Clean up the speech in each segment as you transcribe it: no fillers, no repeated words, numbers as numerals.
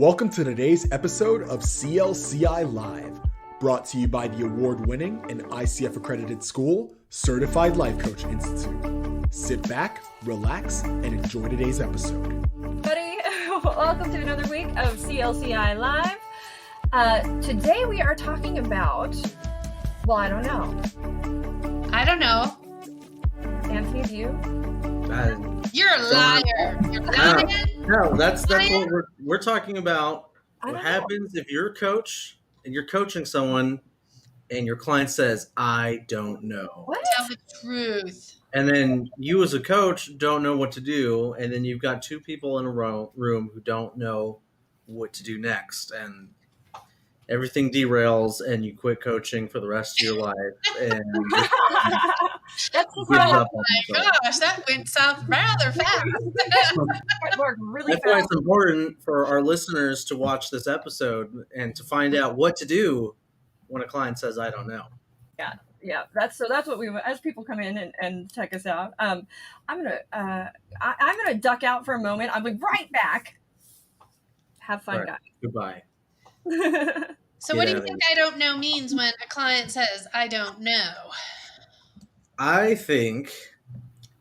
Welcome to today's episode of CLCI Live, brought to you by the award-winning and ICF accredited school, Certified Life Coach Institute. Sit back, relax, and enjoy today's episode. Buddy, welcome to another week of CLCI Live. Today we are talking about, well, I don't know. Anthony, do you? You're a liar. You're lying. No, that's what we're talking about. What happens if you're a coach and you're coaching someone and your client says, "I don't know." What? Tell the truth. And then you as a coach don't know what to do, and then you've got two people in a room who don't know what to do next, and everything derails, and you quit coaching for the rest of your life. And That's Oh my gosh, that went south rather fast. really that's why fast. it's important for our listeners to watch this episode and to find out what to do when a client says, "I don't know." Yeah, that's what we, as people come in and check us out. I'm gonna duck out for a moment. I'll be right back. Have fun, All right, goodbye. guys. So what do you think I don't know means when a client says, I don't know? I think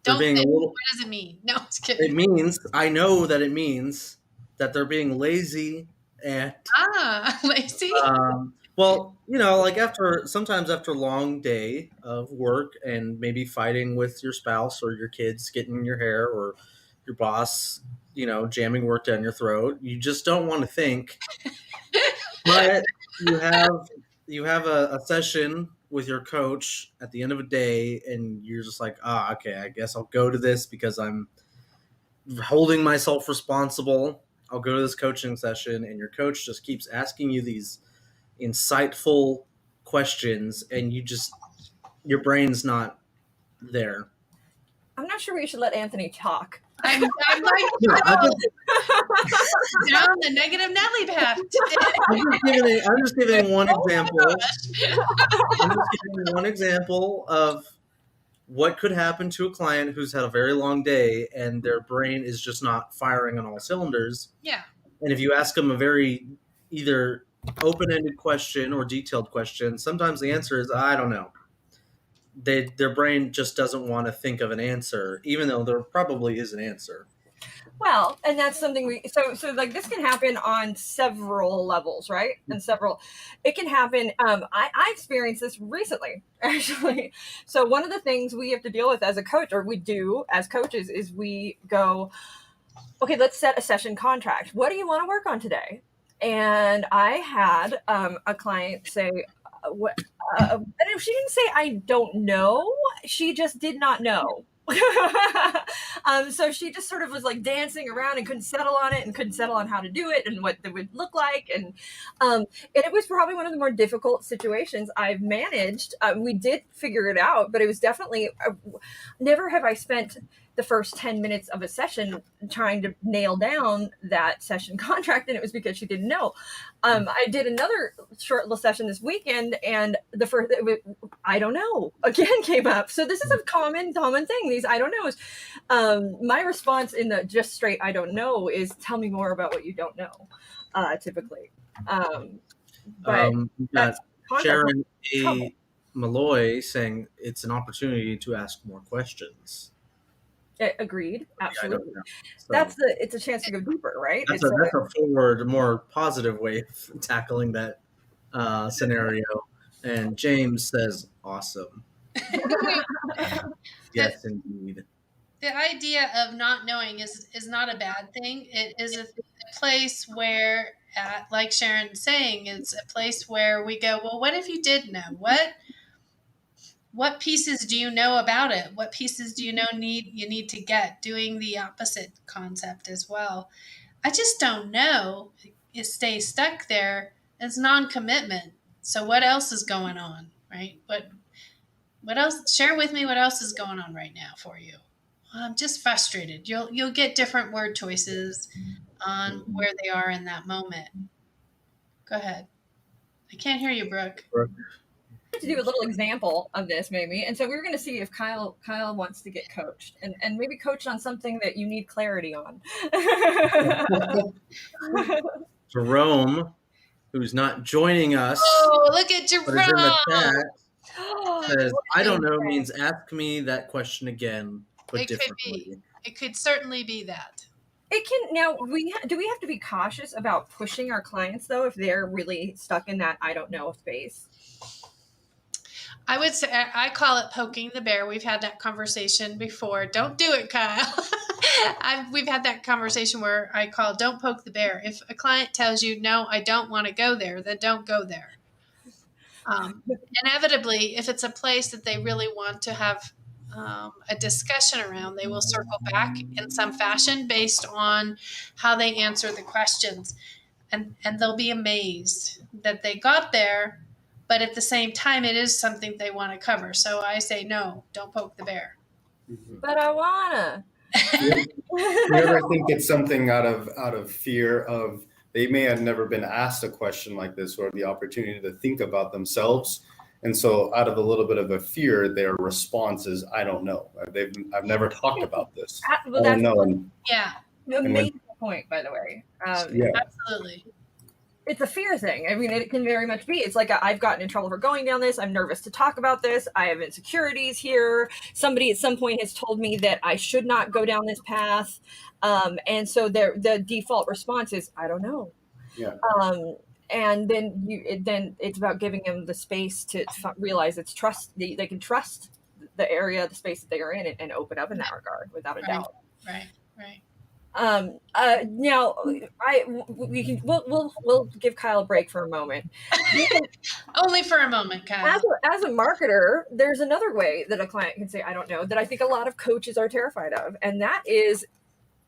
they're Don't being think, a little. what does it mean? No, I'm just It kidding. means it means that they're being lazy and Lazy. well, like sometimes after a long day of work and maybe fighting with your spouse or your kids getting in your hair or your boss, jamming work down your throat, you just don't want to think. But you have a session with your coach at the end of a day, and you're just like, okay, I guess I'll go to this because I'm holding myself responsible. I'll go to this coaching session, and your coach just keeps asking you these insightful questions, and your brain's not there. I'm not sure we should let Anthony talk. I'm like, down the negative Nelly path today. I'm just giving one Oh my example. gosh. I'm just giving one example of what could happen to a client who's had a very long day and their brain is just not firing on all cylinders. Yeah. And if you ask them a very either open-ended question or detailed question, sometimes the answer is, I don't know. Their brain just doesn't want to think of an answer, even though there probably is an answer. Well, and that's something so like this can happen on several levels, right? And it can happen. I experienced this recently, actually. So one of the things we have to deal with as a coach, or we do as coaches, is we go, okay, let's set a session contract. What do you want to work on today? And I had a client say, and she didn't say I don't know. She just did not know. So she just sort of was like dancing around and couldn't settle on it and couldn't settle on how to do it and what it would look like. And it was probably one of the more difficult situations I've managed. We did figure it out, but it was definitely never have I spent the first 10 minutes of a session trying to nail down that session contract, and it was because she didn't know. I did another short little session this weekend, and the first I don't know again came up. So this is a common thing. These I don't knows. My response in the just straight I don't know is tell me more about what you don't know. Typically, but We've got contact. Sharon A. Malloy saying it's an opportunity to ask more questions. Agreed. Absolutely. So It's a chance to go deeper, right? that's a forward, more positive way of tackling that scenario. And James says, awesome. Yes, indeed. The idea of not knowing is not a bad thing. It is a place where, like Sharon's saying, it's a place where we go, well, what if you did know? What pieces do you know about it? What pieces do you know you need to get? Doing the opposite concept as well. I just don't know. You stay stuck there. It's non-commitment. So what else is going on, right? What else? Share with me what else is going on right now for you. Well, I'm just frustrated. You'll get different word choices on where they are in that moment. Go ahead. I can't hear you, Brooke. To do a little example of this maybe, and so we were going to see if Kyle wants to get coached and maybe coached on something that you need clarity on. Jerome, who's not joining us, Oh, look at but is in the Jerome. chat, says, I don't know means ask me that question again, but It could differently. be. It could certainly be that. It can now. Do we have to be cautious about pushing our clients though if they're really stuck in that I don't know space? I would say I call it poking the bear. We've had that conversation before. Don't do it, Kyle. We've had that conversation where I call don't poke the bear. If a client tells you, no, I don't want to go there, then don't go there. Inevitably, if it's a place that they really want to have a discussion around, they will circle back in some fashion based on how they answer the questions. And they'll be amazed that they got there, but at the same time, it is something they want to cover. So I say, no, don't poke the bear. But I wanna. You ever think it's something out of fear of they may have never been asked a question like this or the opportunity to think about themselves, and so out of a little bit of a fear, their response is, "I don't know. I've never talked about this. Well, I don't know." Yeah, amazing point, by the way. Yeah. absolutely. It's a fear thing. I mean, it can very much be. It's like I've gotten in trouble for going down this. I'm nervous to talk about this. I have insecurities here. Somebody at some point has told me that I should not go down this path. And so the default response is, I don't know. Yeah. And then it's about giving them the space to realize it's trust. They can trust the area, the space that they are in, and open up in that regard without a doubt. Right. Now we'll give Kyle a break for a moment. Only for a moment, Kyle. As a marketer, there's another way that a client can say, I don't know, that I think a lot of coaches are terrified of. And that is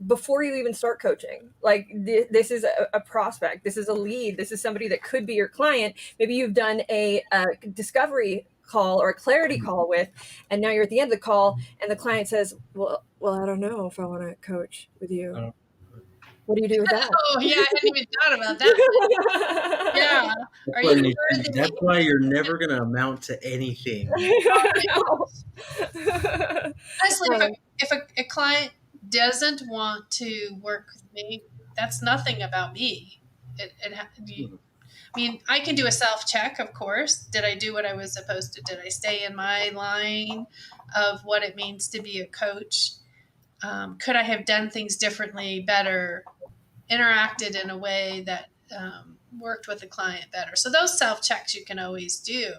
before you even start coaching. Like this is a prospect. This is a lead. This is somebody that could be your client. Maybe you've done a discovery call or a clarity call with, and now you're at the end of the call and the client says, well, I don't know if I want to coach with you. What do you do with that? Oh yeah, I hadn't even thought about that. Yeah. That's why you're never going to amount to anything. Honestly, if a client doesn't want to work with me, that's nothing about me. I mean, I can do a self-check, of course. Did I do what I was supposed to? Did I stay in my line of what it means to be a coach? Could I have done things differently, better, interacted in a way that worked with the client better? So those self-checks you can always do.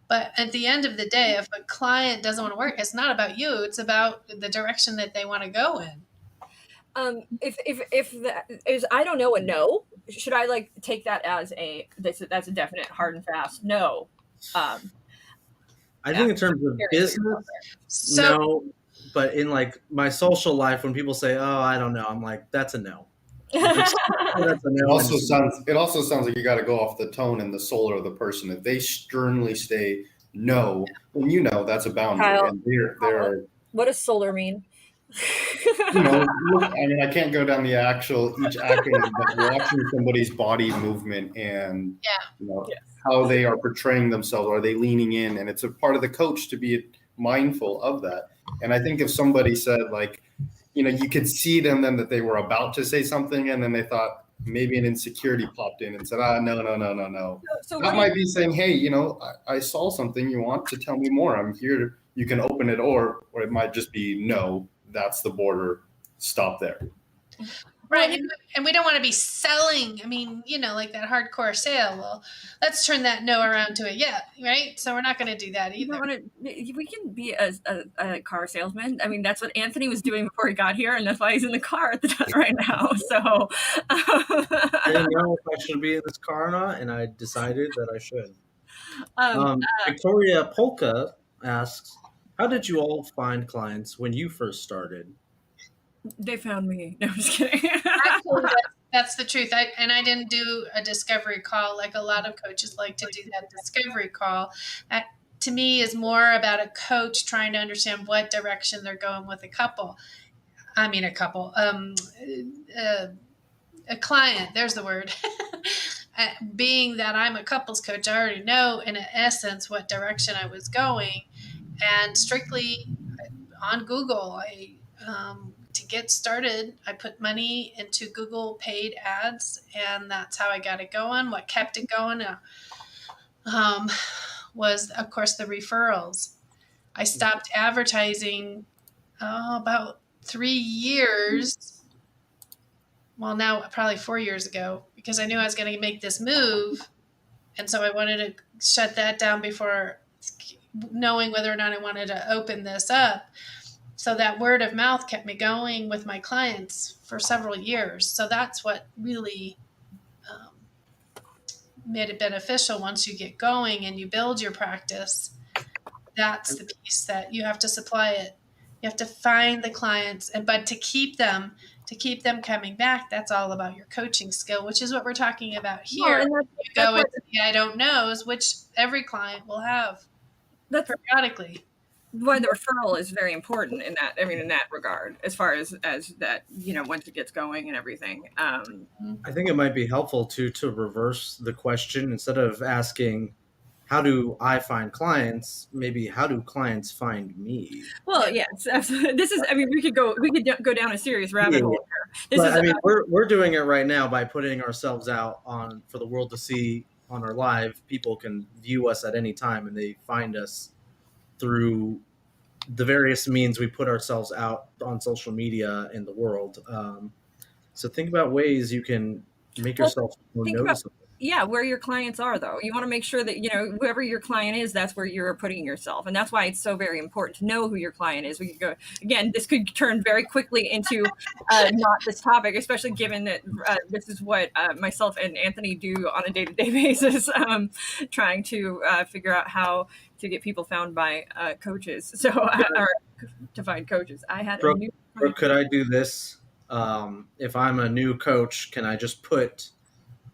But at the end of the day, if a client doesn't want to work, it's not about you. It's about the direction that they want to go in. If that is, I don't know, a no, should I like take that as that's a definite hard and fast no? I think in terms of business, no, but in like my social life, when people say, "Oh, I don't know," I'm like, "That's a no." That's a no. It also sounds like you got to go off the tone and the soul of the person. If they sternly say no, then you know that's a boundary. Kyle, and there what does solar mean? I mean, I can't go down each acronym, but watching somebody's body movement and how they are portraying themselves. Are they leaning in? And it's a part of the coach to be mindful of that. And I think if somebody said like, you could see them then that they were about to say something and then they thought maybe an insecurity popped in and said, no. So that might be saying, hey, I saw something. You want to tell me more? I'm here. You can open it, or it might just be no. That's the border. Stop there. Right. And we don't want to be selling. I mean, like that hardcore sale. Well, let's turn that no around to a yeah, right? So we're not going to do that either. We can be a car salesman. I mean, that's what Anthony was doing before he got here, and that's why he's in the car right now. So I didn't know if I should be in this car or not, and I decided that I should. Victoria Polka asks, how did you all find clients when you first started? They found me. No, I'm just kidding. Actually, that's the truth. I didn't do a discovery call like a lot of coaches like to do that discovery call. That, to me, is more about a coach trying to understand what direction they're going with a client. There's the word. Being that I'm a couples coach, I already know in essence what direction I was going. And strictly on Google, I to get started, I put money into Google paid ads, and that's how I got it going. What kept it going was, of course, the referrals. I stopped advertising about 3 years. Well, now probably 4 years ago, because I knew I was going to make this move. And so I wanted to shut that down before knowing whether or not I wanted to open this up. So that word of mouth kept me going with my clients for several years. So that's what really made it beneficial. Once you get going and you build your practice, that's the piece that you have to supply it. You have to find the clients, but to keep them coming back, that's all about your coaching skill, which is what we're talking about here. Well, you go into the I don't knows, which every client will have periodically. Why the referral is very important in that, in that regard, as far as that, once it gets going and everything. I think it might be helpful to reverse the question. Instead of asking, how do I find clients? Maybe, how do clients find me? Well, yes, absolutely. This is, we could go down a serious rabbit hole here. We're doing it right now by putting ourselves out for the world to see on our live. People can view us at any time, and they find us through the various means we put ourselves out on social media in the world. So think about ways you can make yourself more noticeable. Where your clients are, though. You want to make sure that, whoever your client is, that's where you're putting yourself. And that's why it's so very important to know who your client is. We could go, again, this could turn very quickly into not this topic, especially given that this is what myself and Anthony do on a day-to-day basis, trying to figure out how to get people found by coaches. So, or to find coaches. I had Brooke, could I do this? If I'm a new coach, can I just put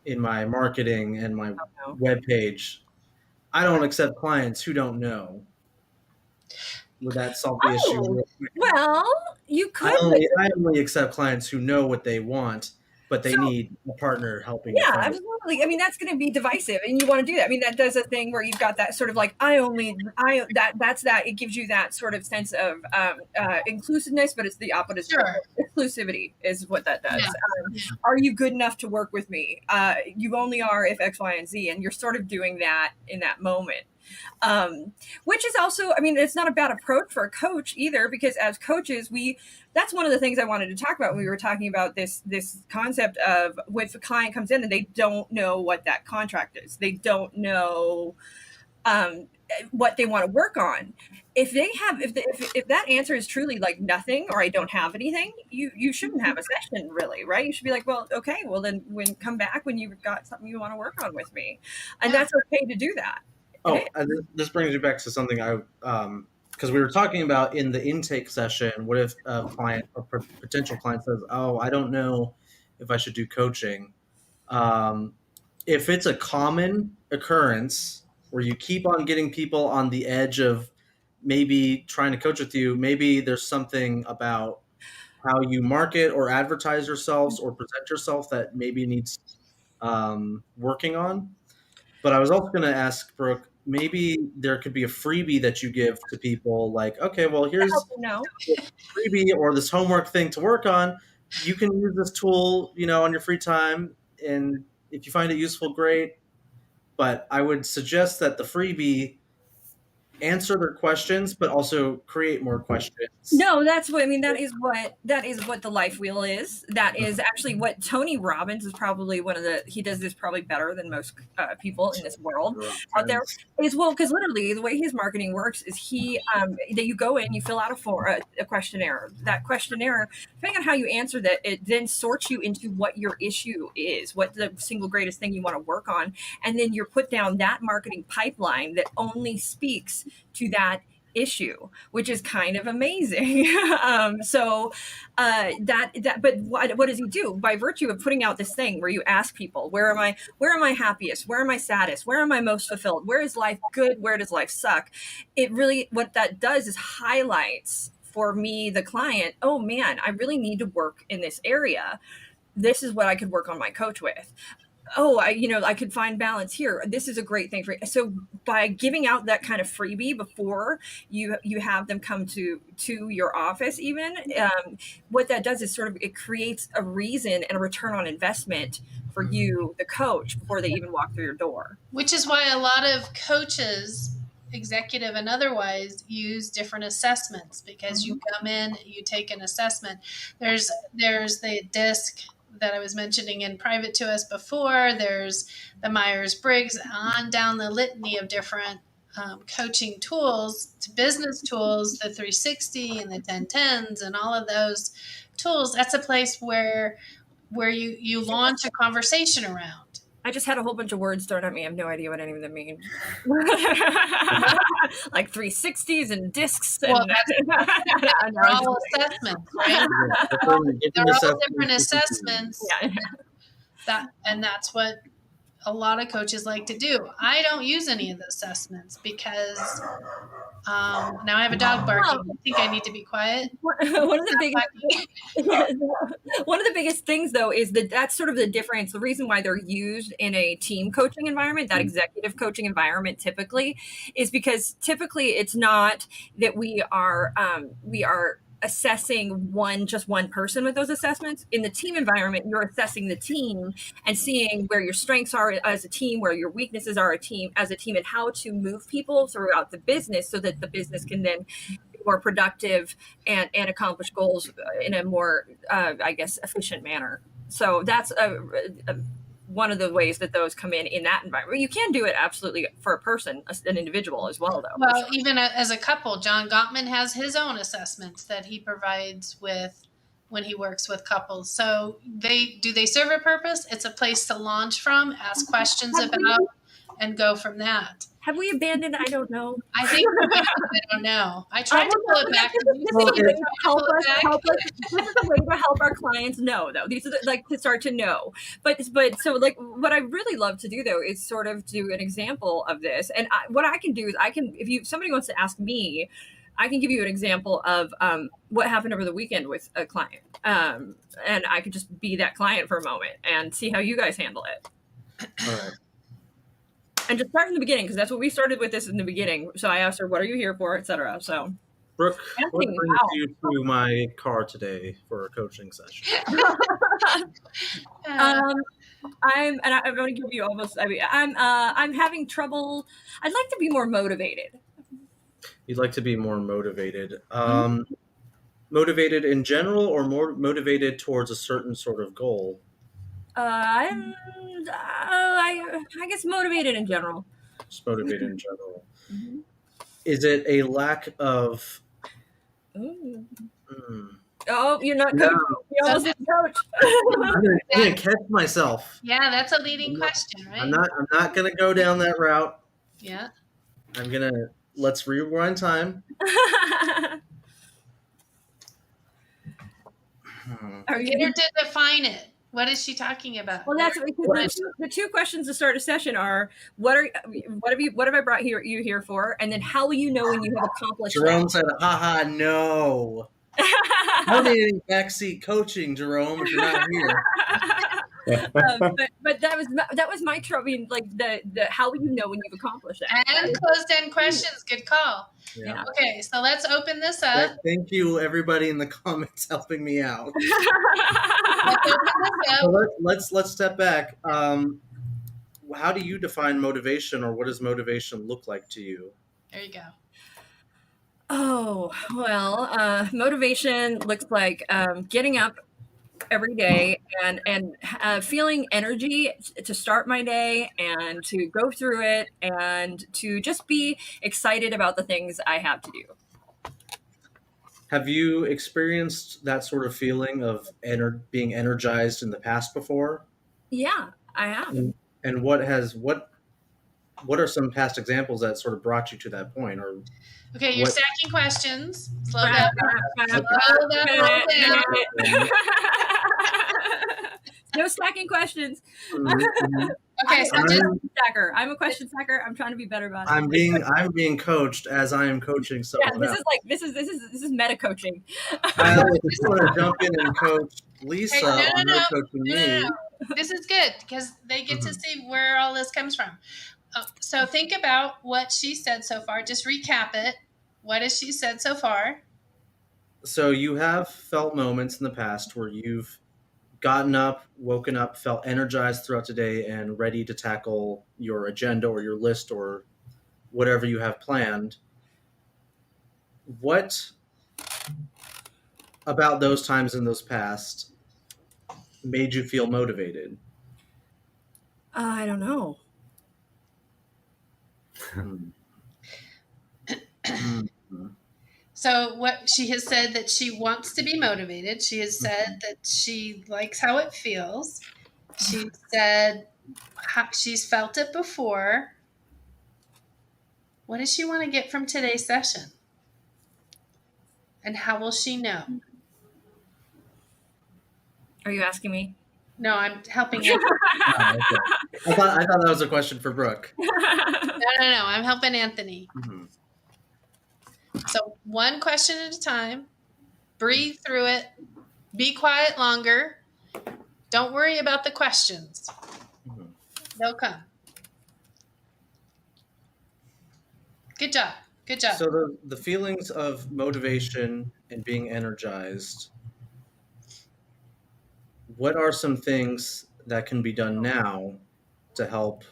in my marketing and my webpage, I don't accept clients who don't know? Would that solve the issue? Well, you could. I only accept clients who know what they want, but they need a partner helping. Yeah, absolutely. That's going to be divisive, and you want to do that. that does a thing where you've got that sort of like, that's that. It gives you that sort of sense of inclusiveness, but it's the opposite. Sure. Exclusivity is what that does. Yeah. Are you good enough to work with me? You only are if X, Y, and Z, and you're sort of doing that in that moment. Which is also, it's not a bad approach for a coach either, because as coaches, that's one of the things I wanted to talk about when we were talking about this concept of if a client comes in and they don't know what that contract is, they don't know what they want to work on. If they have, if that answer is truly like nothing, or I don't have anything, you shouldn't have a session, really, right? You should be like, well, okay, well then come back when you've got something you want to work on with me, and that's okay to do that. Oh, this brings me back to something because we were talking about in the intake session. What if a client or potential client says, "Oh, I don't know if I should do coaching." If it's a common occurrence where you keep on getting people on the edge of maybe trying to coach with you, maybe there's something about how you market or advertise yourselves or present yourself that maybe needs working on. But I was also going to ask Brooke, maybe there could be a freebie that you give to people, like, okay, well, here's a freebie or this homework thing to work on. You can use this tool, on your free time, and if you find it useful, great. But I would suggest that the freebie answer their questions, but also create more questions. No, that's what that is what the life wheel is. That is actually what Tony Robbins is probably he does this probably better than most people in this world out there. Is because literally the way his marketing works is that you go in, you fill out a questionnaire. That questionnaire, depending on how you answer that, it then sorts you into what your issue is, what the single greatest thing you want to work on, and then you're put down that marketing pipeline that only speaks to that issue, which is kind of amazing. But what does he do? By virtue of putting out this thing where you ask people, where am I happiest? Where am I saddest? Where am I most fulfilled? Where is life good? Where does life suck? It really, what that does is highlights for me, the client, oh man, I really need to work in this area. This is what I could work on my coach with. I could find balance here. This is a great thing for you. So by giving out that kind of freebie before you have them come to your office, even what that does is sort of, it creates a reason and a return on investment for you, the coach, before they even walk through your door. Which is why a lot of coaches, executive and otherwise, use different assessments, because you come in, you take an assessment. There's the DISC that I was mentioning in private to us before. There's the Myers-Briggs, on down the litany of different coaching tools, to business tools, the 360 and the 1010s and all of those tools. That's a place where you launch a conversation around. I just had a whole bunch of words thrown at me. I have no idea what any of them mean. Like 360s and discs. Well, they're all assessments, right? They're all different assessments. Yeah. That's what a lot of coaches like to do. I don't use any of the assessments because now I have a dog barking. I think I need to be quiet. One of the biggest things, though, is that's sort of the difference. The reason why they're used in a team coaching environment, that executive coaching environment, typically, is because typically it's not that we are assessing just one person with those assessments. In the team environment, you're assessing the team and seeing where your strengths are as a team, where your weaknesses are as a team, and how to move people throughout the business so that the business can then be more productive and accomplish goals in a more, efficient manner. So that's one of the ways that those come in that environment. You can do it absolutely for a person, an individual as well, though. Well, even as a couple, John Gottman has his own assessments that he provides with when he works with couples. So they serve a purpose. It's a place to launch from, ask questions about, and go from that. Have we abandoned? I don't know. I think I don't know. I tried to pull it back. This is a way to help our clients know, though. These are to start to know. But so what I really love to do, though, is sort of do an example of this. And what I can do is if somebody wants to ask me, I can give you an example of what happened over the weekend with a client. And I could just be that client for a moment and see how you guys handle it. All right. And just start from the beginning, because that's what we started with this in the beginning. So I asked her, what are you here for, et cetera. So, Brooke, what brings you to my car today for a coaching session? I'm going to give you I'm having trouble. I'd like to be more motivated. You'd like to be more motivated. Motivated in general, or more motivated towards a certain sort of goal? I guess motivated in general. Just motivated in general. Mm-hmm. Is it a lack of... Oh, you're not coaching. You almost didn't coach. I'm going to catch myself. Yeah, that's a leading question, right? I'm not going to go down that route. Yeah. I'm going to... Let's rewind time. Get her to define it. What is she talking about? Well, that's the two questions to start a session are: what have I brought you here for? And then how will you know when you have accomplished? Jerome said, "Haha, no." I need any backseat coaching, Jerome, if you're not here. But that was my trouble. I mean, like the how will you know when you've accomplished that? And closed-end questions. Good call. Yeah. Okay, so let's open this up. Thank you, everybody in the comments helping me out. Let's open this up. So let's step back. How do you define motivation, or what does motivation look like to you? There you go. Oh, well, motivation looks like getting up every day and feeling energy to start my day and to go through it and to just be excited about the things I have to do. Have you experienced that sort of feeling of being energized in the past before? Yeah, I have. And what are some past examples that sort of brought you to that point? Or okay, you're stacking questions. Slow down. No stacking questions. Mm-hmm. Okay, so I'm a question stacker. I'm trying to be better about it. I'm being coached as I am coaching someone else. This is meta coaching. I just want to jump in and coach Lisa on her coaching me. This is good because they get to see where all this comes from. So think about what she said so far. Just recap it. What has she said so far? So you have felt moments in the past where you've gotten up, woken up, felt energized throughout the day and ready to tackle your agenda or your list or whatever you have planned. What about those times in those past made you feel motivated? I don't know. So what she has said that she wants to be motivated. She has said that she likes how it feels. She said she's felt it before. What does she want to get from today's session? And how will she know? Are you asking me? No, I'm helping Anthony. Oh, okay. I thought that was a question for Brooke. No. I'm helping Anthony. Mm-hmm. So one question at a time. Breathe through it. Be quiet longer. Don't worry about the questions. Mm-hmm. They'll come. Good job. Good job. So the feelings of motivation and being energized, what are some things that can be done now to help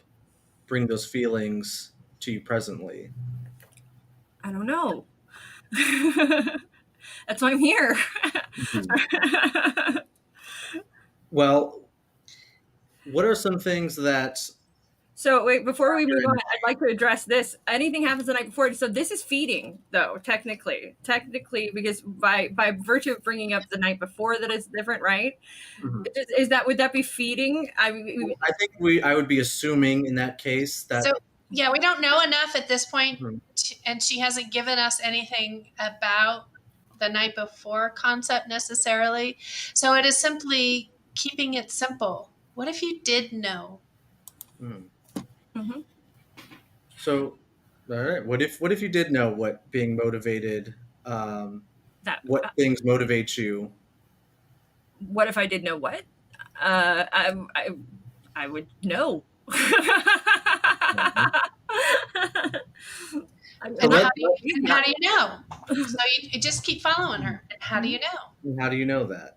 bring those feelings to you presently? I don't know. That's why I'm here. Well, what are some things that... So wait, before we move on, I'd like to address this. Anything happens the night before. So this is feeding, though, technically, because by virtue of bringing up the night before, that is different, right? Mm-hmm. Would that be feeding? I think I would be assuming in that case that... So, yeah, we don't know enough at this point, and she hasn't given us anything about the night before concept necessarily. So it is simply keeping it simple. What if you did know? Mm-hmm. So, all right. What if you did know what being motivated, what things motivate you? What if I did know what? I would know. And how do you know? So you just keep following her. And how do you know? How do you know that?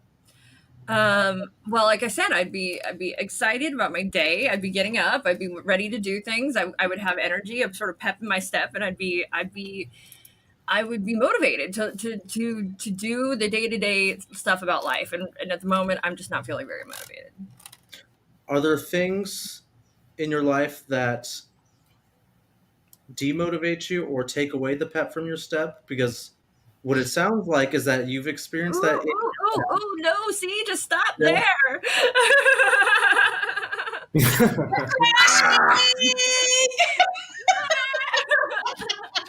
Well, like I said, I'd be excited about my day. I'd be getting up. I'd be ready to do things. I would have energy. I'm sort of pep in my step, and I would be motivated to do the day-to-day stuff about life. And at the moment, I'm just not feeling very motivated. Are there things in your life that demotivate you or take away the pep from your step? Because what it sounds like is that you've experienced that. Oh no, see, just stop there.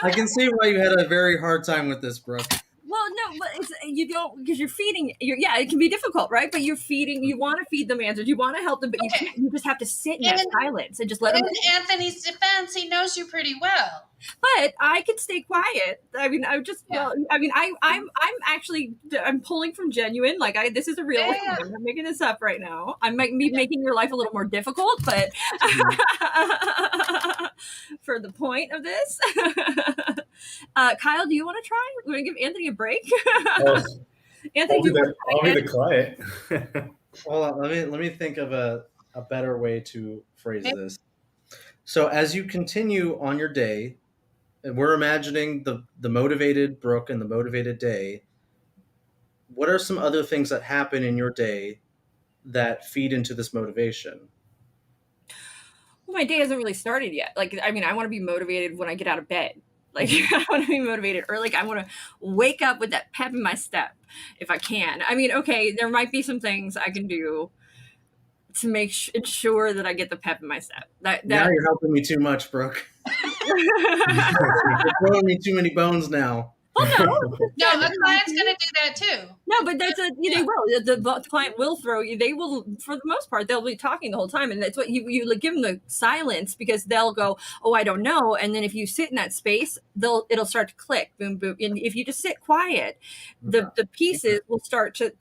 I can see why you had a very hard time with this, Brooke. Well, no, but you don't, because you're feeding. It can be difficult, right? But you're feeding. You want to feed them answers. You want to help them, but you just have to sit in that silence and just let them. In Anthony's defense, he knows you pretty well. But I can stay quiet. I mean, I'm pulling from genuine. Like this is a real thing. I'm not making this up right now. I might be making your life a little more difficult, but for the point of this, Kyle, do you want to try? We're gonna give Anthony a break. Anthony, I'll be the client. Hold on, let me think of a better way to phrase this. So as you continue on your day, and we're imagining the motivated Brooke and the motivated day, what are some other things that happen in your day that feed into this motivation? Well, my day hasn't really started yet. Like, I mean, I want to be motivated when I get out of bed. Like, I want to be motivated early. Like, I want to wake up with that pep in my step if I can. I mean, okay, there might be some things I can do to make ensure that I get the pep in my step. Now you're helping me too much, Brooke. You're throwing me too many bones now. Well, no. No, a client's going to do that too. No, but that's they will. The client will throw you. They will, for the most part, they'll be talking the whole time, and that's what you like, give them the silence, because they'll go, "Oh, I don't know," and then if you sit in that space, it'll start to click, boom, boom. And if you just sit quiet, the pieces will start to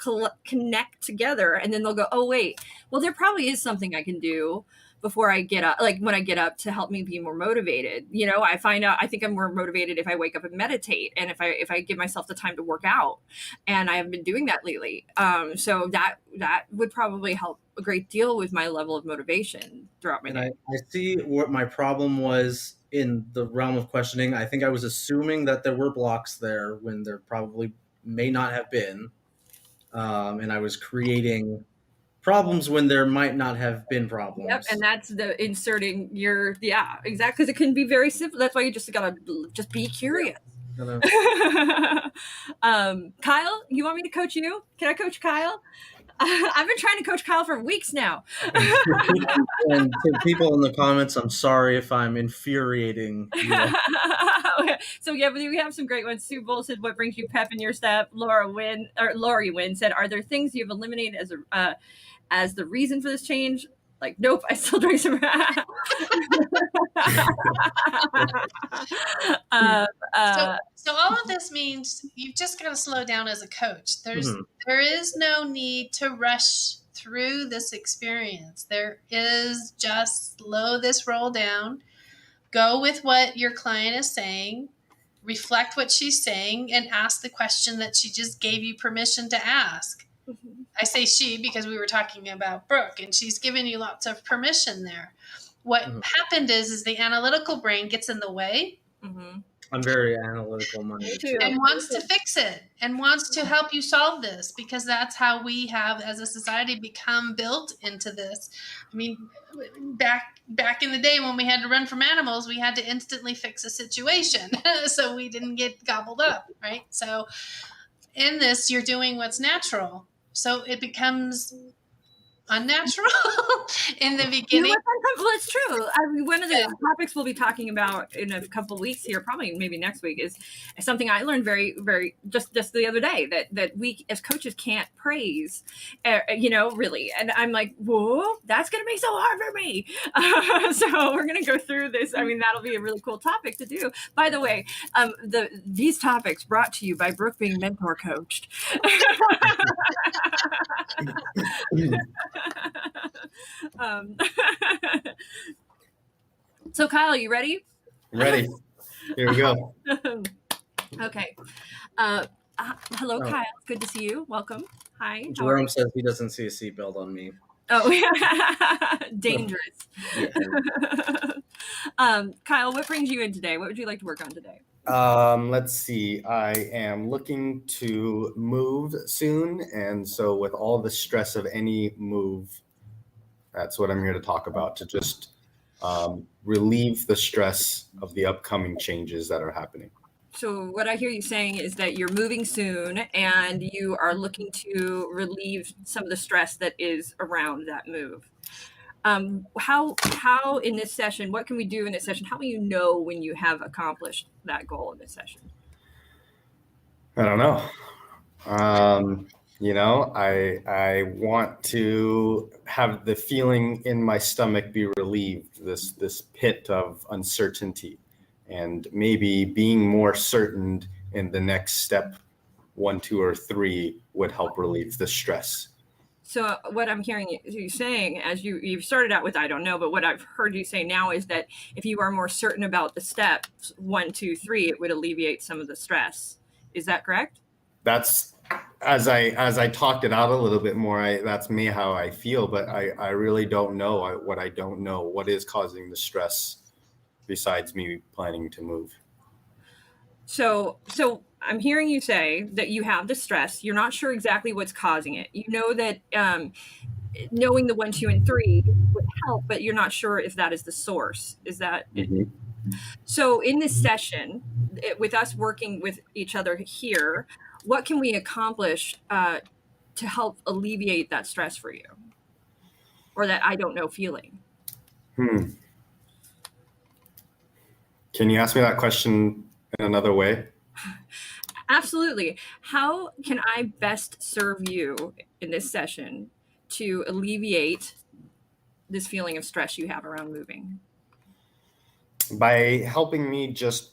connect together, and then they'll go, "Oh, wait, well, there probably is something I can do before I get up, like when I get up, to help me be more motivated." I find out, I think I'm more motivated if I wake up and meditate, and if I give myself the time to work out, and I have been doing that lately. So that would probably help a great deal with my level of motivation throughout my day. I see what my problem was in the realm of questioning. I think I was assuming that there were blocks there when there probably may not have been. And I was creating problems when there might not have been problems. Yep, and that's the inserting your exactly, because it can be very simple. That's why you just gotta just be curious. Kyle, you want me to coach you? Can I coach Kyle? I've been trying to coach Kyle for weeks now. And to people in the comments, I'm sorry if I'm infuriating you. So we have some great ones. Sue Bull said, "What brings you pep in your step?" Lori Wynn said, "Are there things you've eliminated as the reason for this change?" Like, nope, I still drink some. So all of this means you've just got to slow down as a coach. There is no need to rush through this experience. There is just slow this roll down. Go with what your client is saying. Reflect what she's saying and ask the question that she just gave you permission to ask. I say she because we were talking about Brooke, and she's given you lots of permission there. What happened is the analytical brain gets in the way. I'm very analytical minded and wants to fix it and wants to help you solve this, because that's how we have, as a society, become built into this. I mean, back in the day when we had to run from animals, we had to instantly fix a situation so we didn't get gobbled up, right? So in this, you're doing what's natural. So it becomes unnatural in the beginning. Well, it's true. One of the topics we'll be talking about in a couple of weeks here, probably maybe next week, is something I learned very, very just the other day, that we as coaches can't praise, really. And I'm like, whoa, that's going to be so hard for me. So we're going to go through this. I mean, that'll be a really cool topic to do. By the way, these topics brought to you by Brooke being mentor coached. So Kyle, you ready? Ready. Here we go. Okay. Hello, Kyle. Good to see you. Welcome. Hi. Jerome says he doesn't see a seatbelt on me. Oh, yeah. Dangerous. Kyle, what brings you in today? What would you like to work on today? Let's see. I am looking to move soon, and so with all the stress of any move, that's what I'm here to talk about, to just relieve the stress of the upcoming changes that are happening. So what I hear you saying is that you're moving soon and you are looking to relieve some of the stress that is around that move. How in this session, what can we do in this session? How will you know when you have accomplished that goal in this session? I don't know. I want to have the feeling in my stomach be relieved, this pit of uncertainty, and maybe being more certain in the next step 1, 2, or 3 would help relieve the stress. So what I'm hearing you saying, as you've started out with, I don't know, but what I've heard you say now is that if you are more certain about the steps 1, 2, 3, it would alleviate some of the stress. Is that correct? That's, as I talked it out a little bit more, that's me how I feel, but I really don't know what I don't know. What is causing the stress besides me planning to move? So I'm hearing you say that you have the stress. You're not sure exactly what's causing it. You know that knowing the 1, 2, and 3 would help, but you're not sure if that is the source. Is that it? So in this session, with us working with each other here, what can we accomplish to help alleviate that stress for you, or that I don't know feeling? Can you ask me that question in another way? Absolutely. How can I best serve you in this session to alleviate this feeling of stress you have around moving? By helping me just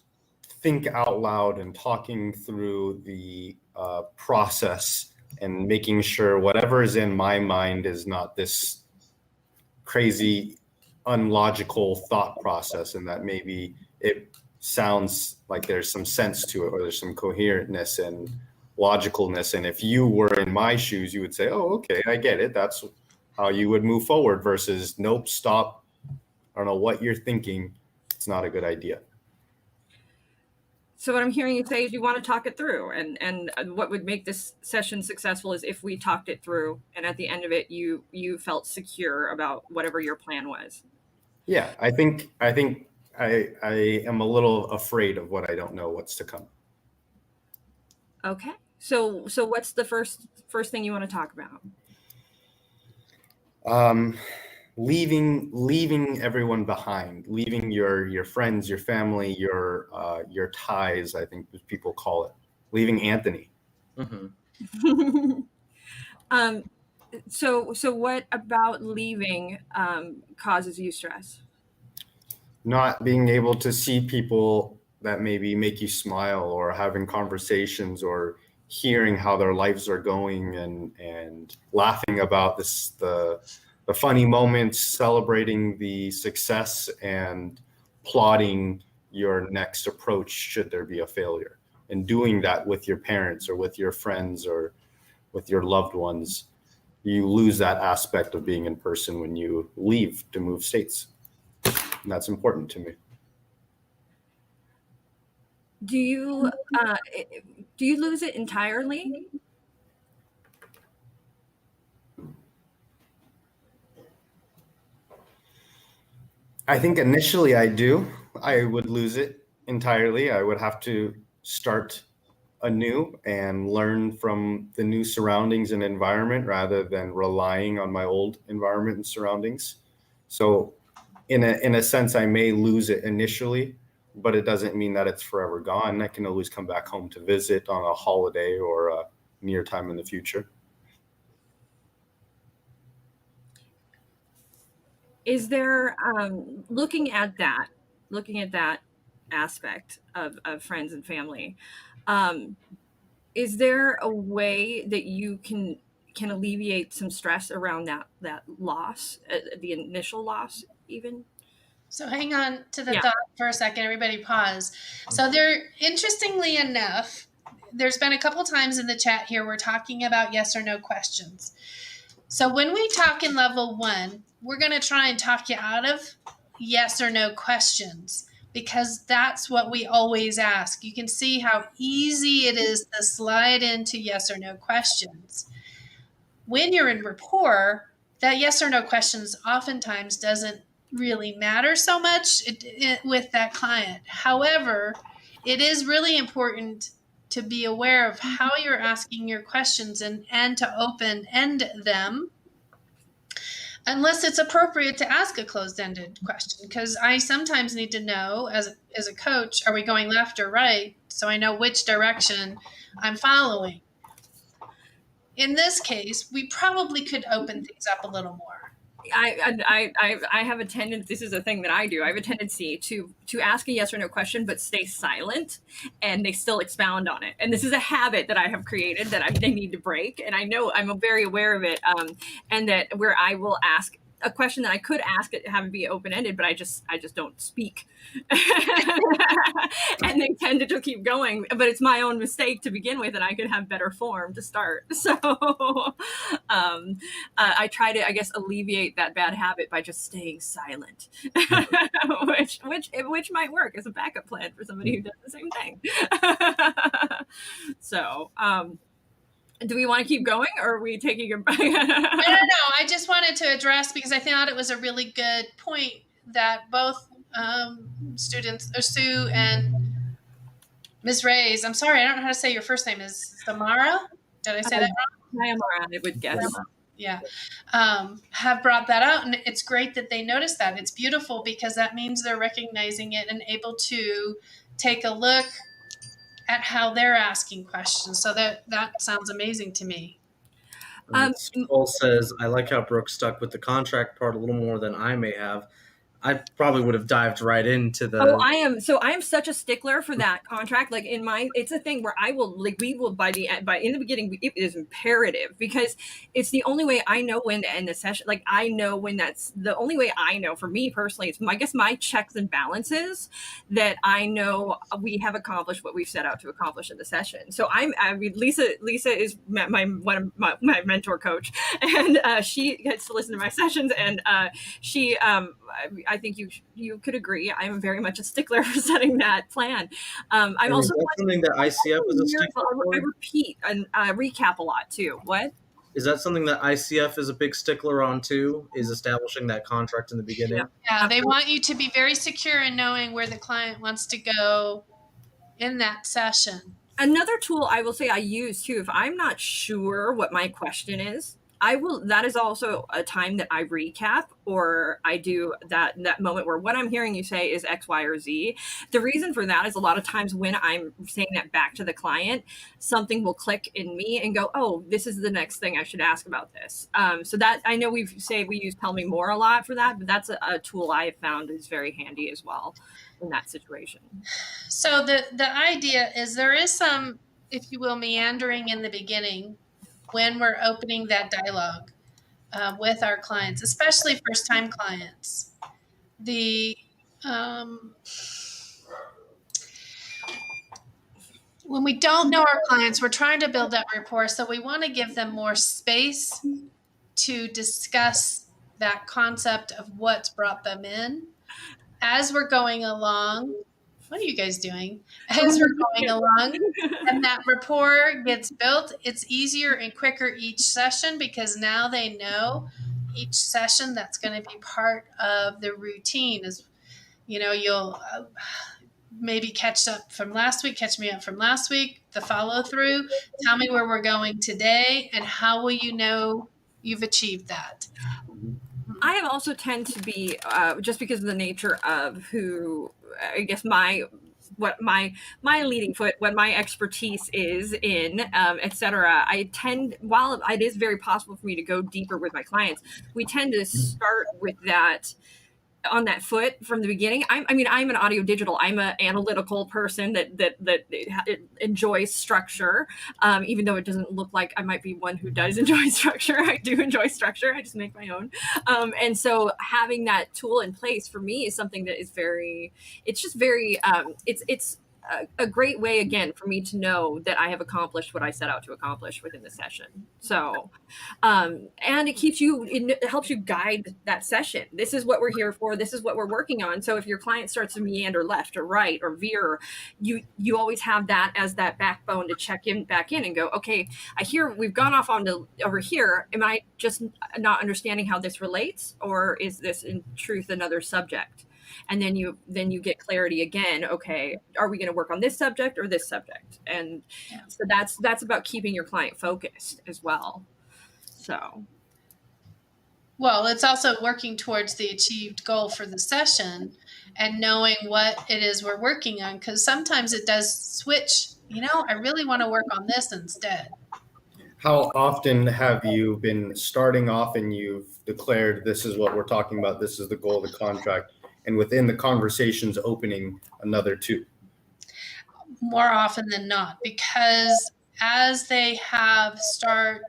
think out loud and talking through the process and making sure whatever is in my mind is not this crazy, unlogical thought process, and that maybe it sounds like there's some sense to it, or there's some coherentness and logicalness. And if you were in my shoes, you would say, oh, okay, I get it. That's how you would move forward versus, nope, stop. I don't know what you're thinking. It's not a good idea. So what I'm hearing you say is you want to talk it through, and what would make this session successful is if we talked it through, and at the end of it, you felt secure about whatever your plan was. Yeah, I think I am a little afraid of what I don't know what's to come. Okay. So what's the first thing you want to talk about? Leaving everyone behind, leaving your friends, your family, your ties, I think people call it, leaving Anthony. Mm-hmm. So what about leaving causes you stress? Not being able to see people that maybe make you smile, or having conversations, or hearing how their lives are going, and laughing about the funny moments, celebrating the success, and plotting your next approach should there be a failure. And doing that with your parents or with your friends or with your loved ones, you lose that aspect of being in person when you leave to move states. And that's important to me. Do you lose it entirely? I think initially I do. I would lose it entirely. I would have to start anew and learn from the new surroundings and environment rather than relying on my old environment and surroundings. So in a sense, I may lose it initially, but it doesn't mean that it's forever gone. I can always come back home to visit on a holiday or a near time in the future. Is there, looking at that aspect of friends and family, is there a way that you can alleviate some stress around that loss, the initial loss even? So hang on to the thought for a second. Everybody pause. So interestingly enough, there's been a couple times in the chat here we're talking about yes or no questions. So when we talk in level 1, we're going to try and talk you out of yes or no questions, because that's what we always ask. You can see how easy it is to slide into yes or no questions. When you're in rapport, that yes or no questions oftentimes doesn't really matter so much with that client. However, it is really important to be aware of how you're asking your questions and to open-end them, unless it's appropriate to ask a closed-ended question, because I sometimes need to know as a coach, are we going left or right, so I know which direction I'm following. In this case, we probably could open things up a little more. I have a tendency, this is a thing that I do, I have a tendency to ask a yes or no question but stay silent, and they still expound on it. And this is a habit that I have created that I need to break, and I know I'm very aware of it, and that where I will ask a question that I could ask it, have it be open-ended, but I just don't speak. And they tend to just keep going, but it's my own mistake to begin with, and I could have better form to start. So I try to, I guess, alleviate that bad habit by just staying silent, which might work as a backup plan for somebody who does the same thing. So do we want to keep going, or are we taking a break? I don't know. I just wanted to address, because I thought it was a really good point that both students, Sue and Ms. Reyes, I'm sorry, I don't know how to say your first name. Is Samara? Did I say that wrong? Samara, I would guess. Yeah. Have brought that out, and it's great that they noticed that. It's beautiful, because that means they're recognizing it and able to take a look at how they're asking questions. So that sounds amazing to me. Cole says, I like how Brooke stuck with the contract part a little more than I may have. I probably would have dived right into the. I am such a stickler for that contract. Like it's a thing where we will in the beginning, it is imperative because it's the only way I know when to end the session. Like I know when that's the only way I know for me personally. It's I guess my checks and balances that I know we have accomplished what we've set out to accomplish in the session. So Lisa is one of my mentor coach, and she gets to listen to my sessions, and she I think you could agree. I'm very much a stickler for setting that plan. I'm also something that ICF is a stickler for? I repeat and recap a lot too. What? Is that something that ICF is a big stickler on too? Is establishing that contract in the beginning? Yeah, they want you to be very secure in knowing where the client wants to go in that session. Another tool I will say I use too, if I'm not sure what my question is, that is also a time that I recap, or I do that moment where what I'm hearing you say is X, Y, or Z. The reason for that is a lot of times when I'm saying that back to the client, something will click in me and go, oh, this is the next thing I should ask about this. So that I know we use Tell Me More a lot for that, but that's a tool I have found is very handy as well in that situation. So the idea is there is some, if you will, meandering in the beginning when we're opening that dialogue with our clients, especially first-time clients. When we don't know our clients, we're trying to build that rapport, so we want to give them more space to discuss that concept of what's brought them in. As we're going along, what are you guys doing? As we're going along and that rapport gets built, it's easier and quicker each session because now they know each session that's going to be part of the routine. Is, you'll maybe catch me up from last week, the follow through, tell me where we're going today, and how will you know you've achieved that? I have also tend to be just because of the nature of who I guess what my leading foot, what my expertise is in, etc. I tend, while it is very possible for me to go deeper with my clients, we tend to start with that on that foot from the beginning. I'm an audio digital. I'm an analytical person that enjoys structure, even though it doesn't look like I might be one who does enjoy structure. I do enjoy structure. I just make my own. And so having that tool in place for me is something that is it's a great way, again, for me to know that I have accomplished what I set out to accomplish within the session. So, and it helps you guide that session. This is what we're here for. This is what we're working on. So if your client starts to meander left or right or veer, you always have that as that backbone to check back in and go, okay, I hear we've gone off over here. Am I just not understanding how this relates, or is this in truth another subject? And then you get clarity again. Okay, are we going to work on this subject or this subject? And so that's about keeping your client focused as well. So, well, it's also working towards the achieved goal for the session and knowing what it is we're working on, because sometimes it does switch. I really want to work on this instead. How often have you been starting off and you've declared this is what we're talking about, this is the goal of the contract, and within the conversations opening another two? More often than not, because as they I've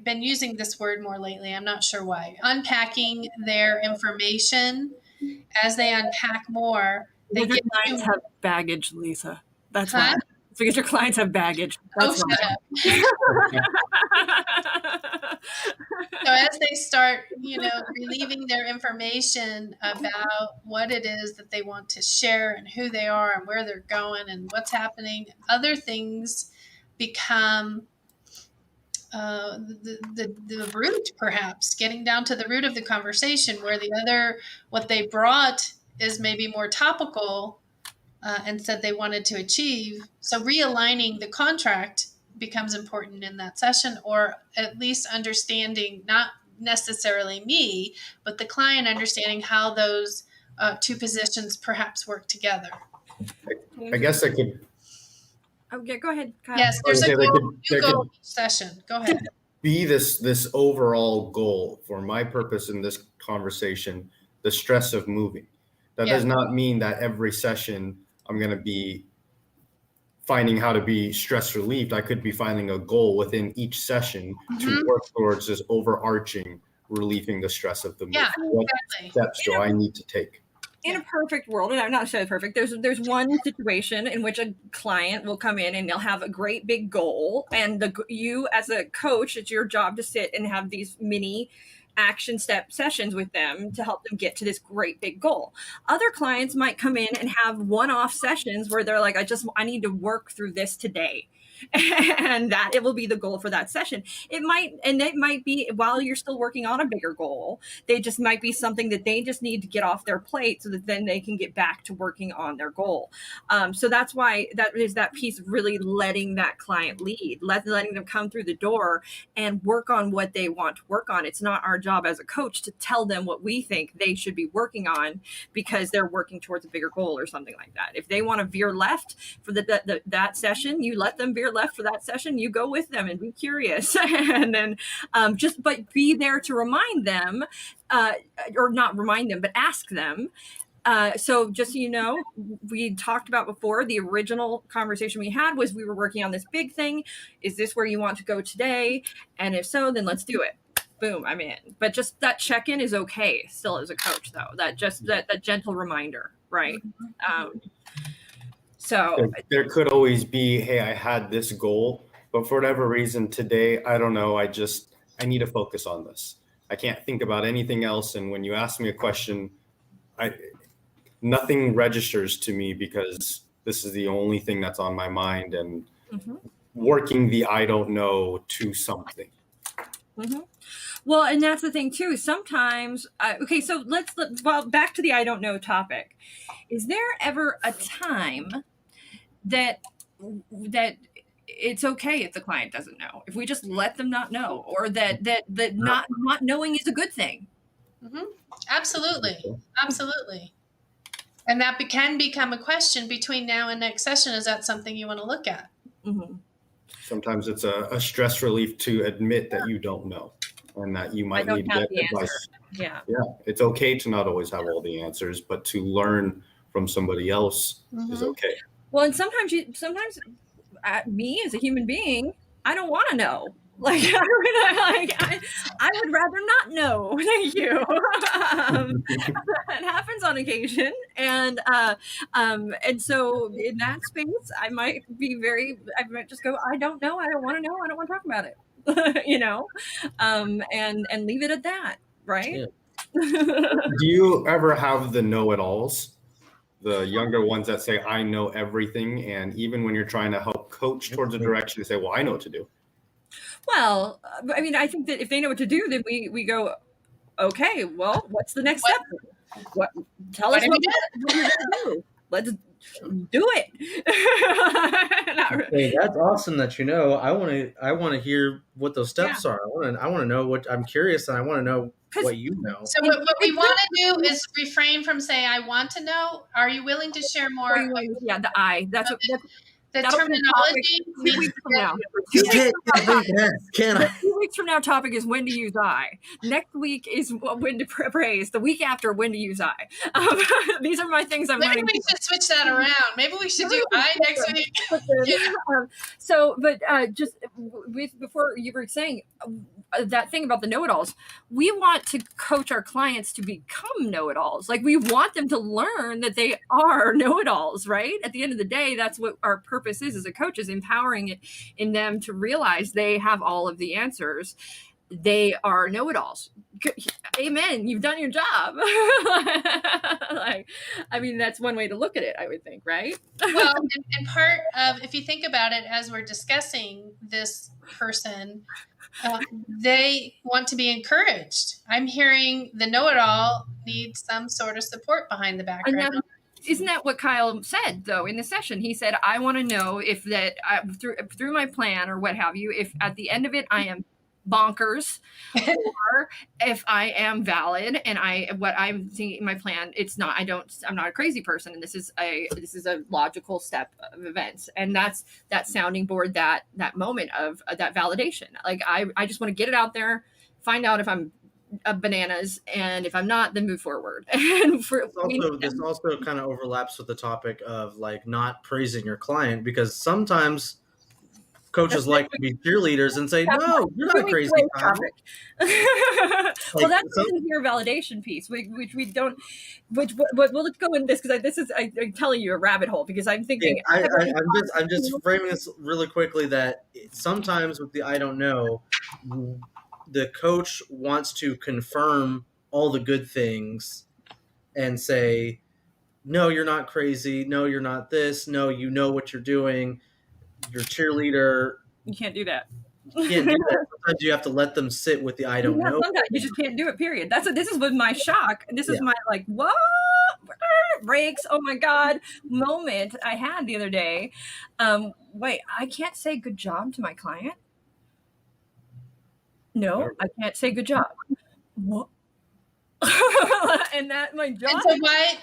been using this word more lately, I'm not sure why, unpacking their information. As they unpack more, they get clients have baggage, Lisa. That's why. It's because your clients have baggage. That's shut up. So as they start, relieving their information about what it is that they want to share and who they are and where they're going and what's happening, other things become the root, perhaps getting down to the root of the conversation, where what they brought is maybe more topical and said they wanted to achieve. So realigning the contract becomes important in that session, or at least understanding, not necessarily me, but the client understanding how those two positions perhaps work together. I guess I could Okay, go ahead, Kyle. Yes, there's a Okay, there goal, could- new there goal could- each session. Go ahead. Be this overall goal for my purpose in this conversation, the stress of moving. That does not mean that every session I'm going to be finding how to be stress relieved. I could be finding a goal within each session to work towards this overarching relieving the stress of the move. Yeah, What exactly. steps do I need to take? In a perfect world, and I'm not saying perfect, there's one situation in which a client will come in and they'll have a great big goal, and you as a coach, it's your job to sit and have these mini action step sessions with them to help them get to this great big goal. Other clients might come in and have one-off sessions where they're like, I need to work through this today. And that it will be the goal for that session. It might be while you're still working on a bigger goal, they just might be something that they just need to get off their plate so that then they can get back to working on their goal. So that's why that is that piece of really letting that client lead, letting them come through the door and work on what they want to work on. It's not our job as a coach to tell them what we think they should be working on because they're working towards a bigger goal or something like that. If they want to veer left for that session, you let them veer left for that session, you go with them and be curious. And then but be there to remind them, or not remind them, but ask them. So just so you know, we talked about before, the original conversation we had was we were working on this big thing. Is this where you want to go today? And if so, then let's do it. Boom, I'm in. But just that check-in is okay still as a coach, though. That gentle reminder, right? So there could always be, hey, I had this goal, but for whatever reason today, I don't know, I need to focus on this. I can't think about anything else. And when you ask me a question, nothing registers to me because this is the only thing that's on my mind, and working the I don't know to something. Well, and that's the thing too. Sometimes, okay, so well, back to the I don't know topic. Is there ever a time that it's okay if the client doesn't know, if we just let them not know, or that not knowing is a good thing? Absolutely. And that can become a question between now and next session. Is that something you want to look at? Sometimes it's a stress relief to admit that you don't know and that you might need to get advice. Yeah, it's okay to not always have all the answers, but to learn from somebody else is okay. Well, and sometimes me as a human being, I don't want to know. Like, I would rather not know. Thank you. It happens on occasion, and so in that space, I might just go, I don't know, I don't want to know, I don't want to talk about it, and leave it at that, right? Yeah. Do you ever have the know-it-alls? The younger ones that say, I know everything. And even when you're trying to help coach towards a direction, they say, well, I know what to do. Well, I mean, I think that if they know what to do, then we go, okay, well, what's the next step? Tell us what you're going to do. Let's do it. Hey, that's awesome that you know. I want to hear what those steps are. I want to know what I'm curious, and I want to know what you know. So what we want to do is refrain from saying, I want to know. Are you willing to share more? Yeah, the I. That's the terminology. 2 weeks from now. 2 weeks from now, topic is when to use I. Next week is when to praise. The week after, when to use I. These are my things I'm learning. Maybe we should switch that around. Maybe we should do I next week. Just before you were saying that thing about the know-it-alls, we want to coach our clients to become know-it-alls. Like, we want them to learn that they are know-it-alls, right? At the end of the day, that's what our purpose is as a coach, is empowering it in them to realize they have all of the answers. They are know-it-alls. Amen. You've done your job. That's one way to look at it, I would think, right? Well, and part of, if you think about it, as we're discussing this person, they want to be encouraged. I'm hearing the know-it-all needs some sort of support behind the background. Isn't that what Kyle said, though, in the session? He said, I want to know if that through my plan or what have you, if at the end of it, I am bonkers, or if I am valid and what I'm thinking my plan, I'm not a crazy person, and this is a logical step of events, and that's that sounding board, that moment of that validation. Like I just want to get it out there, find out if I'm bananas, and if I'm not, then move forward. And this also kind of overlaps with the topic of like not praising your client, because sometimes coaches like to be cheerleaders and say, no, you're not crazy. Well, that's your validation piece, which we don't, but let's go into this, because I'm telling you a rabbit hole, because I'm thinking. Yeah, I'm just framing this really quickly, that sometimes with the I don't know, the coach wants to confirm all the good things and say, no, you're not crazy. No, you're not this. No, you know what you're doing. You're a cheerleader. You can't do that. You can't do that. Sometimes you have to let them sit with the I don't know. Sometimes you just can't do it, period. This is my shock. This is my like, what? Breaks, oh my God, moment I had the other day. Wait, I can't say good job to my client? No, I can't say good job. What? And that my job. And so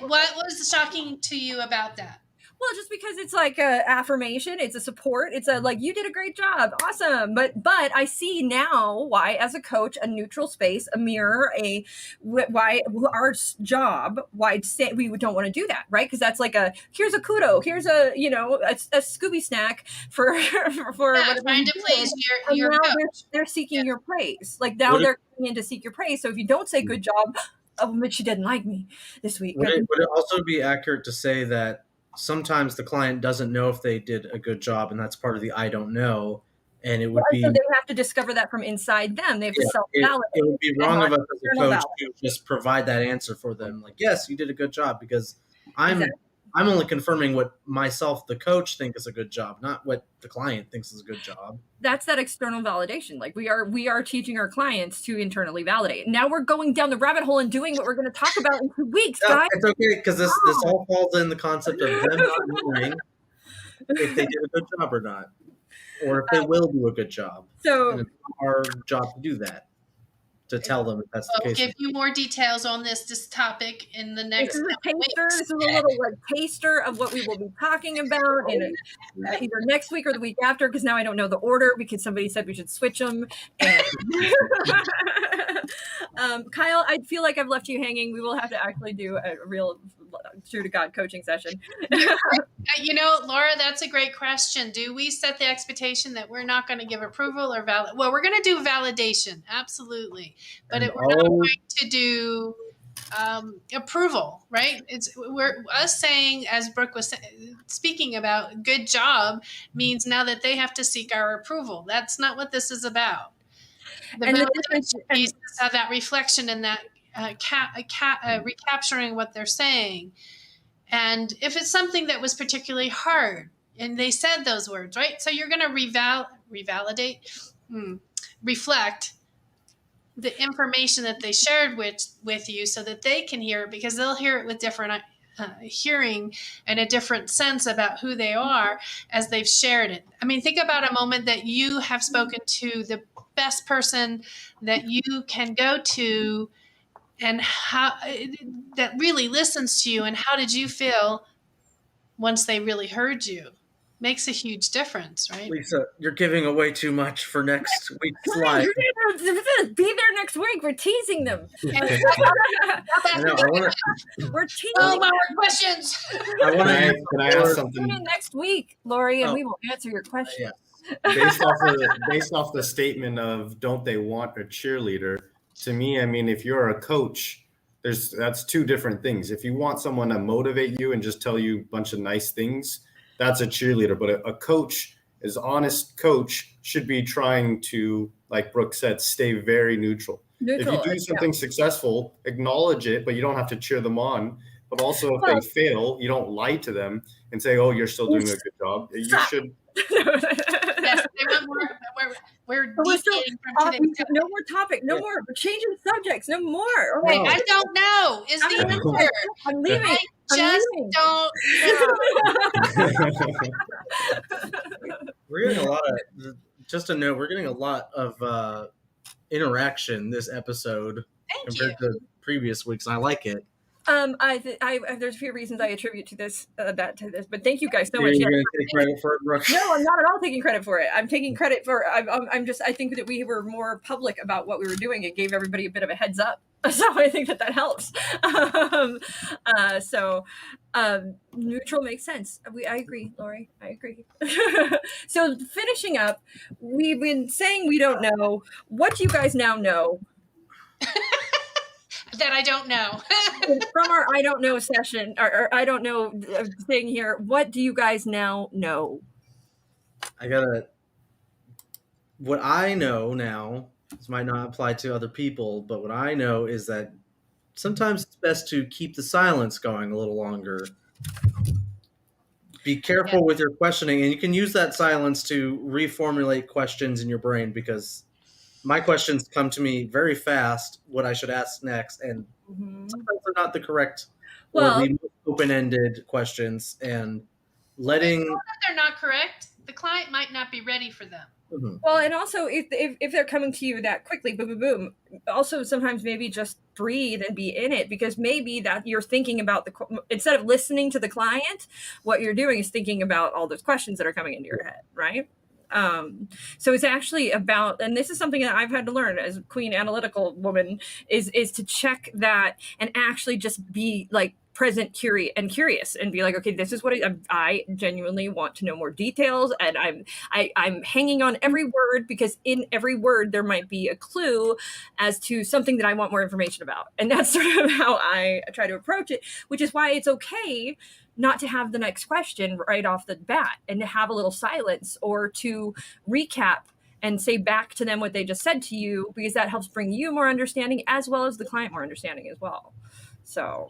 what was shocking to you about that? Well, just because it's like a affirmation, it's a support, it's a like, you did a great job, awesome. But I see now why, as a coach, a neutral space, a mirror, why our job, why say we don't want to do that, right? Because that's like here's a kudo, here's a Scooby snack for trying to please your coach. They're seeking your praise. Like now they're coming in to seek your praise. So if you don't say good job, but she didn't like me this week. Would it also be accurate to say that sometimes the client doesn't know if they did a good job, and that's part of the I don't know, and it would be. So they have to discover that from inside them. They have to self-validate. It would be wrong of us as a coach to just provide that answer for them, like, yes, you did a good job, because I'm only confirming what myself, the coach, think is a good job, not what the client thinks is a good job. That's that external validation. Like we are teaching our clients to internally validate. Now we're going down the rabbit hole and doing what we're going to talk about in 2 weeks, guys. It's okay, because this all falls in the concept of them not knowing if they did a good job or not, or if they will do a good job. So and it's our job to do that, to tell them if that's the case. I'll give you more details on this topic in the next weeks. This is a little like taster of what we will be talking about in either next week or the week after, because now I don't know the order, because somebody said we should switch them. And Kyle, I feel like I've left you hanging. We will have to actually do a real true to God coaching session. Laura, that's a great question. Do we set the expectation that we're not going to give approval or well, we're going to do validation, absolutely, but we're not going to do approval, right? We're us saying, as Brooke was speaking about, good job means now that they have to seek our approval. That's not what this is about. The validation piece is that reflection and that recapturing what they're saying. And if it's something that was particularly hard and they said those words, right? So you're going to reflect the information that they shared with you so that they can hear it, because they'll hear it with different hearing and a different sense about who they are as they've shared it. I mean, think about a moment that you have spoken to the best person that you can go to, and how that really listens to you, and how did you feel once they really heard you? Makes a huge difference, right? Lisa, you're giving away too much for next week's live. Be there next week. We're teasing them. We're teasing them. More questions. Can I ask something? Next week, Lori, and we will answer your question. Yeah. Based off the statement of don't they want a cheerleader? To me, I mean, if you're a coach, that's two different things. If you want someone to motivate you and just tell you a bunch of nice things, that's a cheerleader. But a coach, as honest coach, should be trying to, like Brooke said, stay very neutral. If you do something successful, acknowledge it, but you don't have to cheer them on. But also, if they fail, you don't lie to them and say, "Oh, you're still doing a good job." You should. Yes, we're deviating from today's topic. No more topic. No more. We're changing subjects. No more. Okay, I don't know. Is the answer? I'm leaving. I just don't know. We're getting a lot of. Just a note. We're getting a lot of interaction this episode Thank compared to previous weeks. And I like it. There's a few reasons I attribute to this, but thank you guys so much. You're going to take credit for it, Brooke? No, I'm not at all taking credit for it. I'm taking credit for. I think that we were more public about what we were doing. It gave everybody a bit of a heads up, so I think that helps. Neutral makes sense. I agree, Lori. I agree. So finishing up, we've been saying we don't know. What do you guys now know? That I don't know. From our I don't know session, or I don't know thing here, what do you guys now know? What I know now, this might not apply to other people, but what I know is that sometimes it's best to keep the silence going a little longer. Be careful with your questioning, and you can use that silence to reformulate questions in your brain, because my questions come to me very fast, what I should ask next, and sometimes they're not the correct or the open-ended questions, and letting... It's not that they're not correct. The client might not be ready for them. Mm-hmm. Well, and also if they're coming to you that quickly, boom, boom, boom, also sometimes maybe just breathe and be in it, because maybe that you're thinking about instead of listening to the client, what you're doing is thinking about all those questions that are coming into your head, right? So it's actually about, and this is something that I've had to learn as queen analytical woman, is to check that and actually just be like present, curious, and be like, okay, this is what I genuinely want to know more details, and I'm hanging on every word, because in every word there might be a clue as to something that I want more information about, and that's sort of how I try to approach it, which is why it's okay not to have the next question right off the bat, and to have a little silence, or to recap and say back to them what they just said to you, because that helps bring you more understanding, as well as the client more understanding as well. So,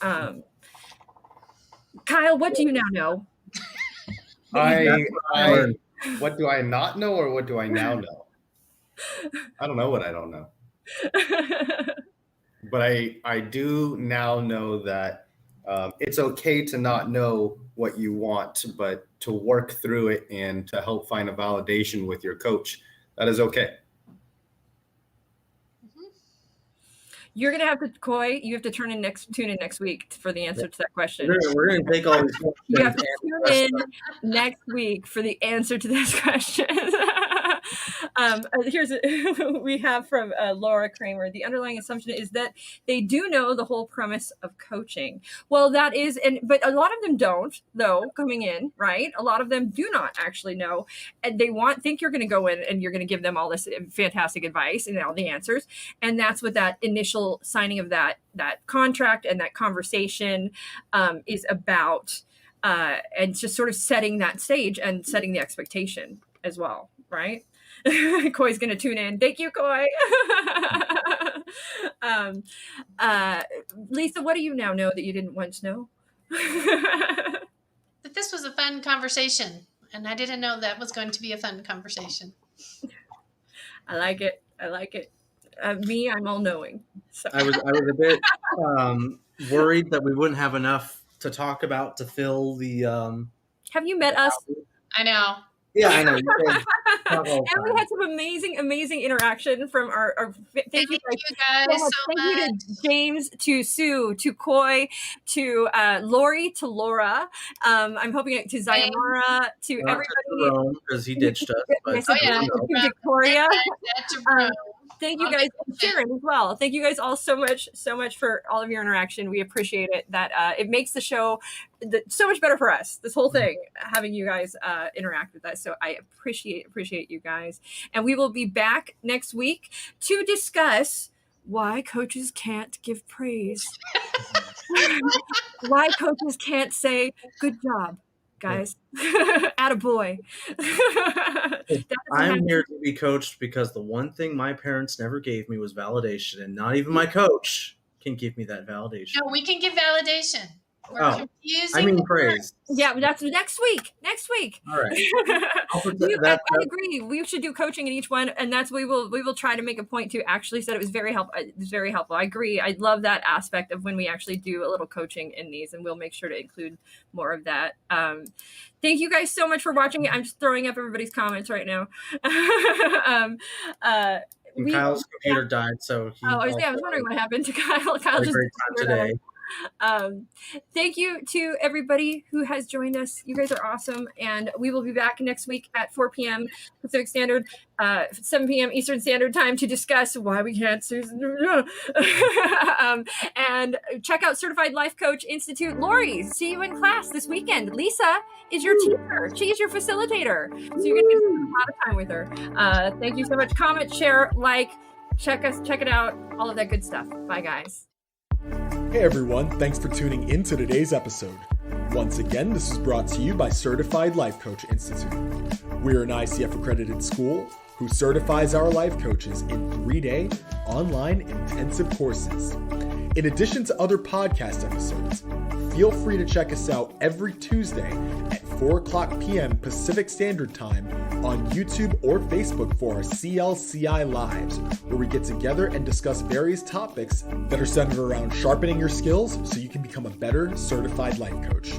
Kyle, what do you now know? What do I not know, or what do I now know? I don't know what I don't know. But I do now know that it's okay to not know what you want, but to work through it and to help find a validation with your coach. That is okay. You're going to have to, Coy, you have to tune in next week for the answer to that question. We're going to take all these questions. You have to tune in next week for the answer to this question. We have from Laura Kramer. The underlying assumption is that they do know the whole premise of coaching. Well, that is, but a lot of them don't, though, coming in, right? A lot of them do not actually know, and they think you're going to go in and you're going to give them all this fantastic advice and all the answers, and that's what that initial signing of that contract and that conversation is about, and just sort of setting that stage and setting the expectation as well, right? Coy's going to tune in. Thank you, Coy. Lisa, what do you now know that you didn't once know? That this was a fun conversation, and I didn't know that was going to be a fun conversation. I like it. I'm all knowing. So. I was a bit worried that we wouldn't have enough to talk about to fill the. Have you met us? I know. Yeah, I know. And we had some amazing interaction from our thank you guys so much. Thank you to James, to Sue, to Coy, to Lori, to Laura. I'm hoping to Zayamara, to everybody. Because he ditched us. But, to Victoria. Thank you guys, and Sharon as well. Thank you guys all so much for all of your interaction. We appreciate it. That it makes the show so much better for us. This whole thing, having you guys interact with us. So I appreciate you guys. And we will be back next week to discuss why coaches can't give praise. Why coaches can't say, good job, guys. Attaboy. I'm here to be coached because the one thing my parents never gave me was validation, and not even my coach can give me that validation. No, we can give validation. We're confusing praise. Yeah, that's next week. All right. I agree. We should do coaching in each one, and that's we will try to make a point to actually said it was very helpful. It's very helpful. I agree. I love that aspect of when we actually do a little coaching in these, and we'll make sure to include more of that. Thank you guys so much for watching. I'm just throwing up everybody's comments right now. And Kyle's computer died, so he. I was wondering what happened to Kyle. Kyle just great time today. Thank you to everybody who has joined us. You guys are awesome, and we will be back next week at 4 p.m. Pacific Standard, 7 p.m. Eastern Standard Time to discuss why we can't. And check out Certified Life Coach Institute. Lori, see you in class this weekend. Lisa is your teacher. She is your facilitator, so you're going to spend a lot of time with her. Thank you so much. Comment, share, like, check it out, all of that good stuff. Bye, guys. Hey everyone, thanks for tuning in to today's episode. Once again, this is brought to you by Certified Life Coach Institute. We're an ICF accredited school who certifies our life coaches in 3-day online intensive courses. In addition to other podcast episodes, feel free to check us out every Tuesday at 4:00 p.m. Pacific Standard Time on YouTube or Facebook for our CLCI Lives, where we get together and discuss various topics that are centered around sharpening your skills so you can become a better certified life coach.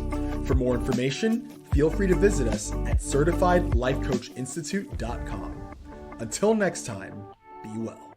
For more information, feel free to visit us at CertifiedLifeCoachInstitute.com. Until next time, be well.